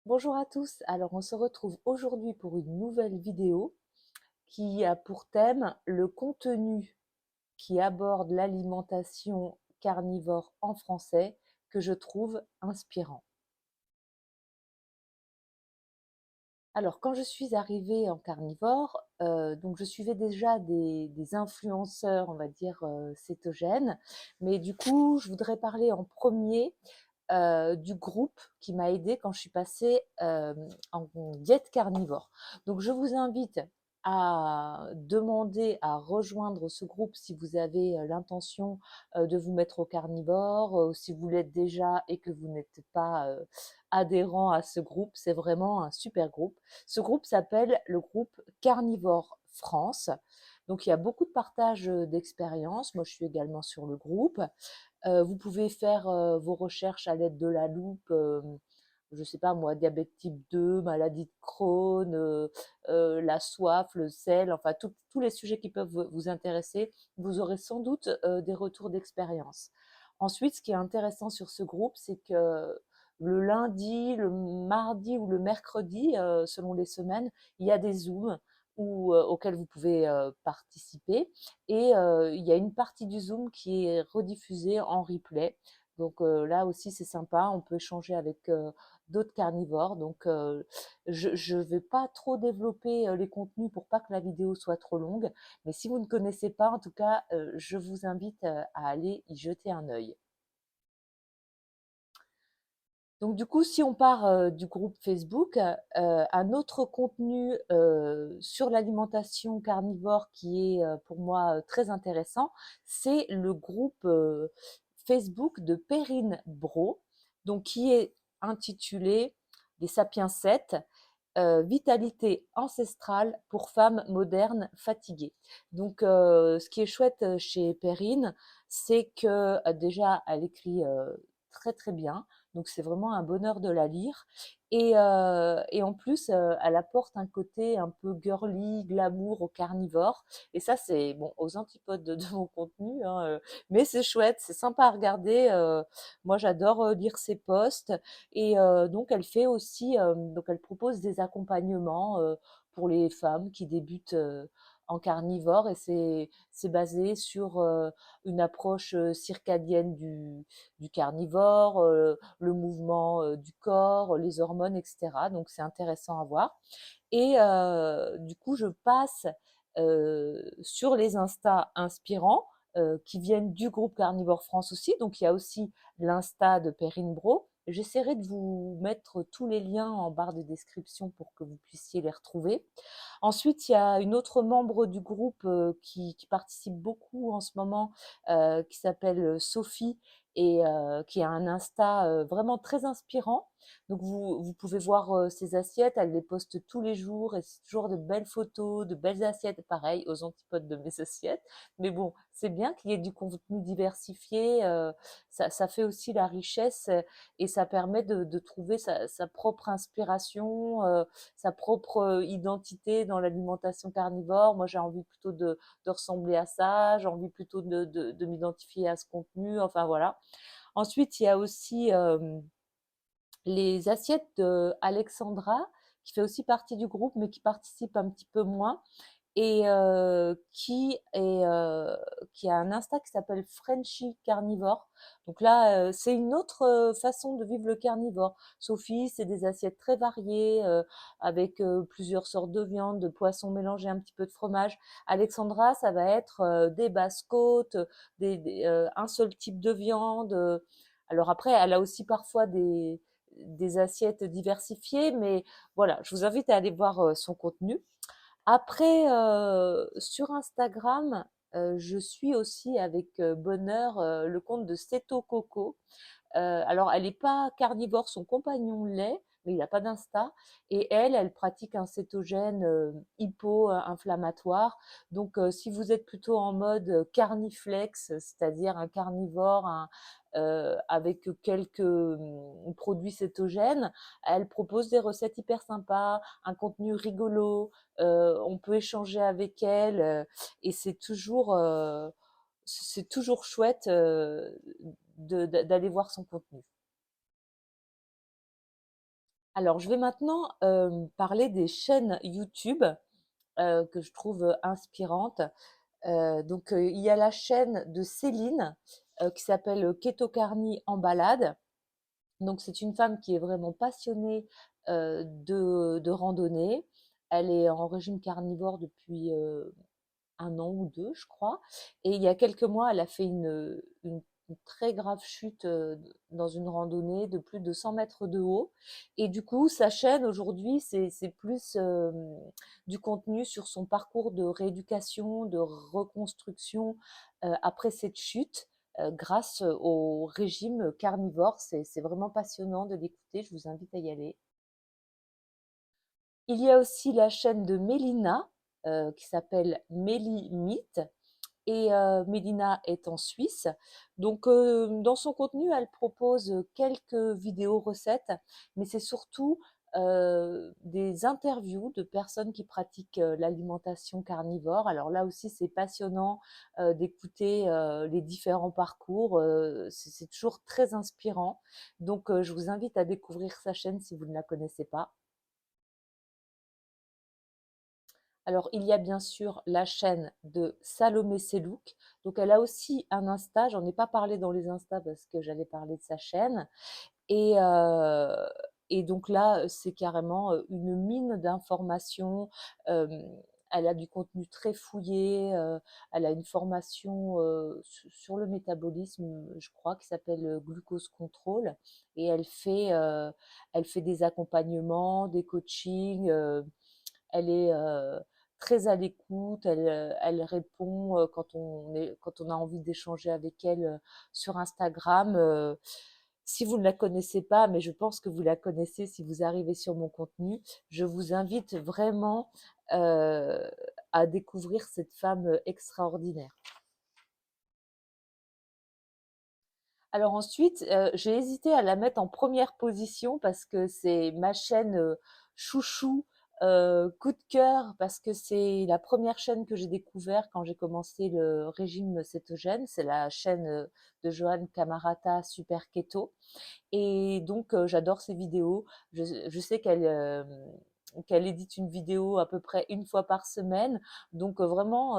Bonjour à tous, alors on se retrouve aujourd'hui pour une nouvelle vidéo qui a pour thème le contenu qui aborde l'alimentation carnivore en français que je trouve inspirant. Alors quand je suis arrivée en carnivore, donc je suivais déjà des influenceurs, on va dire, cétogènes, mais du coup je voudrais parler en premier du groupe qui m'a aidée quand je suis passée en diète carnivore. Donc je vous invite à demander à rejoindre ce groupe si vous avez l'intention de vous mettre au carnivore, si vous l'êtes déjà et que vous n'êtes pas adhérent à ce groupe, c'est vraiment un super groupe. Ce groupe s'appelle le groupe Carnivore France. Donc il y a beaucoup de partage d'expériences. Moi je suis également sur le groupe. Vous pouvez faire vos recherches à l'aide de la loupe, je sais pas moi, diabète type 2, maladie de Crohn, la soif, le sel, enfin tous les sujets qui peuvent vous intéresser. Vous aurez sans doute des retours d'expérience. Ensuite, ce qui est intéressant sur ce groupe, c'est que le lundi, le mardi ou le mercredi, selon les semaines, il y a des Zooms auxquels vous pouvez participer. Et il y a une partie du Zoom qui est rediffusée en replay. Donc là aussi, c'est sympa. On peut échanger avec d'autres carnivores. Donc je ne vais pas trop développer les contenus pour pas que la vidéo soit trop longue. Mais si vous ne connaissez pas, en tout cas, je vous invite à aller y jeter un œil. Donc du coup, si on part du groupe Facebook, un autre contenu sur l'alimentation carnivore qui est pour moi très intéressant, c'est le groupe Facebook de Perrine Bro, donc qui est intitulé Les Sapiens 7, vitalité ancestrale pour femmes modernes fatiguées. Donc, ce qui est chouette chez Perrine, c'est que déjà, elle écrit très très bien. Donc, c'est vraiment un bonheur de la lire. Et en plus, elle apporte un côté un peu girly, glamour au carnivore. Et ça, c'est bon aux antipodes de mon contenu, hein, mais c'est chouette, c'est sympa à regarder. Moi, j'adore lire ses posts. Et donc, elle fait aussi, donc elle propose des accompagnements pour les femmes qui débutent en carnivore et c'est basé sur une approche circadienne du carnivore, le mouvement du corps, les hormones, etc. Donc, c'est intéressant à voir. Et du coup, je passe sur les Insta inspirants qui viennent du groupe Carnivore France aussi. Donc, il y a aussi l'Insta de Perrine Bro. J'essaierai de vous mettre tous les liens en barre de description pour que vous puissiez les retrouver. Ensuite, il y a une autre membre du groupe qui participe beaucoup en ce moment, qui s'appelle Sophie et qui a un Insta vraiment très inspirant. Donc vous pouvez voir ses assiettes, elle les poste tous les jours et c'est toujours de belles photos, de belles assiettes, pareil aux antipodes de mes assiettes. Mais bon, c'est bien qu'il y ait du contenu diversifié, ça fait aussi la richesse et ça permet de trouver sa propre inspiration, sa propre identité dans l'alimentation carnivore. Moi, j'ai envie plutôt de ressembler à ça, j'ai envie plutôt de m'identifier à ce contenu, enfin voilà. Ensuite, il y a aussi les assiettes d'Alexandra, qui fait aussi partie du groupe, mais qui participe un petit peu moins et qui a un Insta qui s'appelle Frenchy Carnivore. Donc là, c'est une autre façon de vivre le carnivore. Sophie, c'est des assiettes très variées avec plusieurs sortes de viande, de poissons mélangés, un petit peu de fromage. Alexandra, ça va être des basses-côtes, un seul type de viande. Alors après, elle a aussi parfois des assiettes diversifiées, mais voilà, je vous invite à aller voir son contenu. Après, sur Instagram, je suis aussi avec bonheur le compte de Seto Coco. Alors, elle n'est pas carnivore, son compagnon l'est, mais il n'a pas d'Insta. Et elle pratique un cétogène hypo-inflammatoire. Donc, si vous êtes plutôt en mode carniflex, c'est-à-dire un carnivore avec quelques produits cétogènes, elle propose des recettes hyper sympas, un contenu rigolo. On peut échanger avec elle et c'est toujours chouette d'aller voir son contenu. Alors, je vais maintenant parler des chaînes YouTube que je trouve inspirantes. Donc, il y a la chaîne de Céline qui s'appelle Keto Carni en balade. Donc, c'est une femme qui est vraiment passionnée de randonnée. Elle est en régime carnivore depuis 1 an ou 2, je crois. Et il y a quelques mois, elle a fait une très grave chute dans une randonnée de plus de 100 mètres de haut. Et du coup, sa chaîne aujourd'hui, c'est plus du contenu sur son parcours de rééducation, de reconstruction après cette chute. Grâce au régime carnivore, c'est vraiment passionnant de l'écouter, je vous invite à y aller. Il y a aussi la chaîne de Mélina qui s'appelle Méli Meet. Et Mélina est en Suisse. Donc, dans son contenu, elle propose quelques vidéos recettes, mais c'est surtout des interviews de personnes qui pratiquent l'alimentation carnivore. Alors là aussi, c'est passionnant d'écouter les différents parcours. C'est toujours très inspirant. Donc, je vous invite à découvrir sa chaîne si vous ne la connaissez pas. Alors, il y a bien sûr la chaîne de Salomé Selouk. Donc, elle a aussi un Insta. J'en ai pas parlé dans les Insta parce que j'allais parler de sa chaîne. Et, euh, et donc là, c'est carrément une mine d'informations. Euh, Elle a du contenu très fouillé. Elle a une formation sur le métabolisme, je crois, qui s'appelle Glucose Control. Et elle fait des accompagnements, des coachings. Elle est très à l'écoute, elle répond quand on a envie d'échanger avec elle sur Instagram. Si vous ne la connaissez pas, mais je pense que vous la connaissez si vous arrivez sur mon contenu, je vous invite vraiment euh, à découvrir cette femme extraordinaire. Alors ensuite, j'ai hésité à la mettre en première position parce que c'est ma chaîne chouchou, coup de cœur, parce que c'est la première chaîne que j'ai découvert quand j'ai commencé le régime cétogène. C'est la chaîne de Johan Camarata Super Keto. Et donc, j'adore ses vidéos. Je sais qu'elle édite une vidéo à peu près une fois par semaine. Donc, vraiment,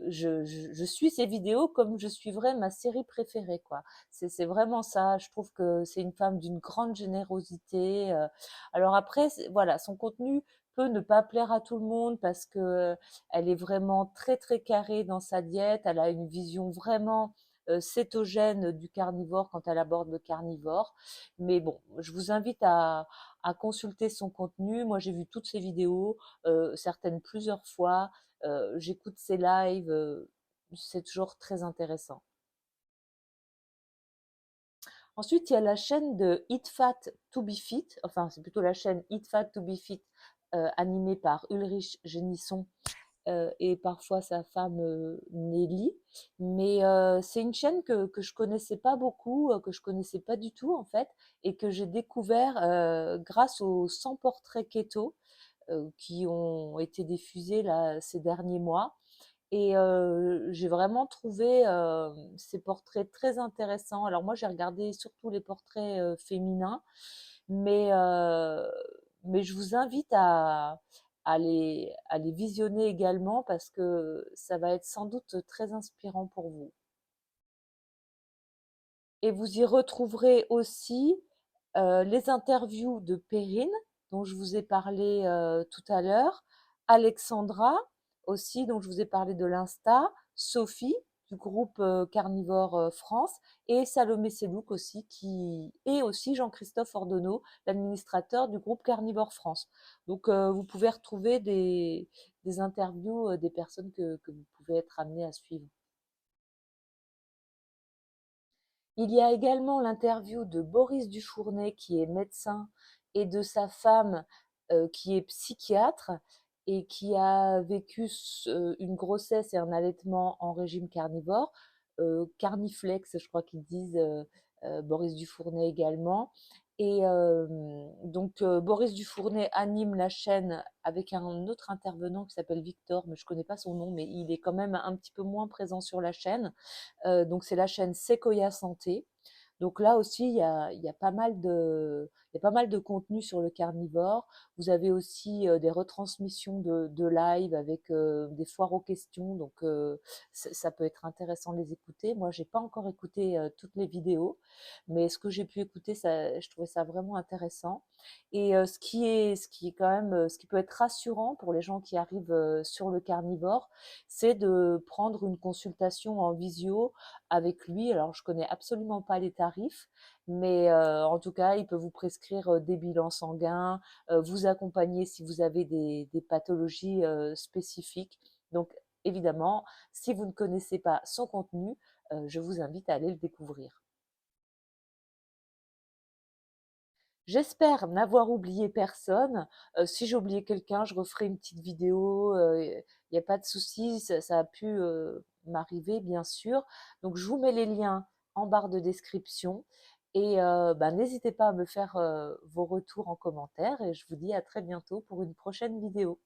je suis ses vidéos comme je suivrais ma série préférée, quoi. C'est vraiment ça. Je trouve que c'est une femme d'une grande générosité. Alors après, voilà, son contenu peut ne pas plaire à tout le monde parce que elle est vraiment très très carrée dans sa diète. Elle a une vision vraiment cétogène du carnivore quand elle aborde le carnivore. Mais bon, je vous invite à consulter son contenu. Moi, j'ai vu toutes ses vidéos, certaines plusieurs fois. J'écoute ses lives. C'est toujours très intéressant. Ensuite, il y a la chaîne de Eat Fat to be Fit. Enfin, c'est plutôt la chaîne Eat Fat to be Fit, animée par Ulrich Genisson et parfois sa femme Nelly. Mais c'est une chaîne que je connaissais pas beaucoup, que je connaissais pas du tout en fait, et que j'ai découvert grâce aux 100 portraits keto qui ont été diffusés là, ces derniers mois. Et j'ai vraiment trouvé ces portraits très intéressants. Alors moi, j'ai regardé surtout les portraits féminins, mais, euh, mais je vous invite à les visionner également parce que ça va être sans doute très inspirant pour vous. Et vous y retrouverez aussi les interviews de Perrine, dont je vous ai parlé tout à l'heure, Alexandra aussi, dont je vous ai parlé de l'Insta, Sophie du groupe Carnivore France et Salomé Selouk aussi, et aussi Jean-Christophe Ordonneau, l'administrateur du groupe Carnivore France. Donc vous pouvez retrouver des interviews des personnes que vous pouvez être amené à suivre. Il y a également l'interview de Boris Dufournet, qui est médecin, et de sa femme, qui est psychiatre et qui a vécu une grossesse et un allaitement en régime carnivore, carniflex, je crois qu'ils disent, Boris Dufournet également. Et donc, Boris Dufournet anime la chaîne avec un autre intervenant qui s'appelle Victor, mais je ne connais pas son nom, mais il est quand même un petit peu moins présent sur la chaîne. Donc c'est la chaîne Sequoia Santé. Donc là aussi, il y a pas mal il y a pas mal de contenu sur le carnivore. Vous avez aussi des retransmissions de live avec des foires aux questions, donc ça peut être intéressant de les écouter. Moi, j'ai pas encore écouté toutes les vidéos, mais ce que j'ai pu écouter, je trouvais ça vraiment intéressant. Et ce qui est quand même, ce qui peut être rassurant pour les gens qui arrivent sur le carnivore, c'est de prendre une consultation en visio avec lui. Alors, je connais absolument pas les tarifs, mais en tout cas, il peut vous prescrire des bilans sanguins, vous accompagner si vous avez des pathologies spécifiques. Donc, évidemment, si vous ne connaissez pas son contenu, je vous invite à aller le découvrir. J'espère n'avoir oublié personne. Si j'ai oublié quelqu'un, je referai une petite vidéo. Il n'y a pas de souci, ça a pu m'arriver, bien sûr. Donc, je vous mets les liens en barre de description. Et bah, n'hésitez pas à me faire vos retours en commentaire. Et je vous dis à très bientôt pour une prochaine vidéo.